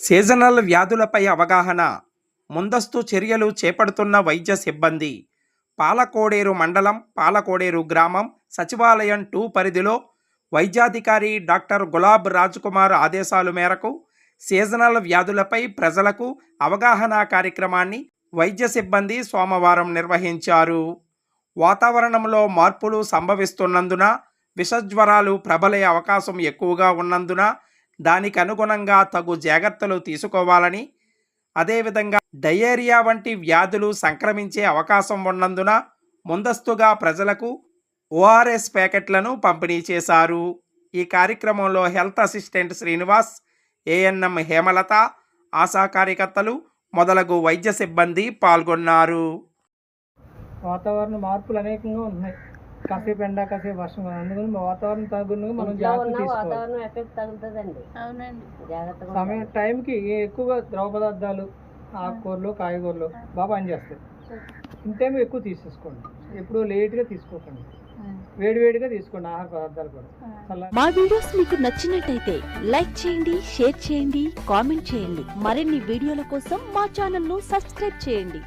Seasonal వ్యాధులపై అవగాహన, ముందస్తు చర్యలు చేపడుతున్న వైద్య సిబ్బంది. పాలకోడేరు మండలం, పాలకోడేరు గ్రామం, సచివాలయం 2 పరిధిలో వైద్యాధికారి డాక్టర్ గులాబ్ రాజ్కుమార్ ఆదేశాల మేరకు సీజనల్ వ్యాధులపై ప్రజలకు అవగాహన కార్యక్రమాన్ని వైద్య సిబ్బంది సోమవారం నిర్వహించారు. వాతావరణంలో మార్పులు సంభవిస్తున్నందున విషజ్వరాలు ప్రబలే అవకాశం ఎక్కువగా ఉన్నందున దానికి అనుగుణంగా తగు జాగ్రత్తలు తీసుకోవాలని, అదేవిధంగా డయేరియా వంటి వ్యాధులు సంక్రమించే అవకాశం ఉన్నందున ముందస్తుగా ప్రజలకు ఓఆర్ఎస్ ప్యాకెట్లను పంపిణీ చేశారు. ఈ కార్యక్రమంలో health assistant Srinivas, ANM Hemalatha, ASHA కార్యకర్తలు మొదలగు వైద్య సిబ్బంది పాల్గొన్నారు. వాతావరణ మార్పులు అనేకంగా ఉన్నాయి. కాసేపు ఎండ, కాసేపు వర్షం, అందుకని వాతావరణం తగ్గుగా మనం జాగ్రత్త తీసుకోవాలి. సమయం టైంకి ఎక్కువగా ద్రవ పదార్థాలు, ఆకుకూరలు, కాయగూరలు బాగా పనిచేస్తాయి. ఇంటేమో ఎక్కువ తీసేసుకోండి, ఎప్పుడు లేట్గా తీసుకోకండి, వేడివేడిగా తీసుకోండి ఆహార పదార్థాలు కూడా. మా వీడియోస్ మీకు నచ్చినట్టయితే లైక్ చేయండి, షేర్ చేయండి, కామెంట్ చేయండి. మరిన్ని వీడియోల కోసం మా ఛానల్ ను సబ్స్క్రైబ్ చేయండి.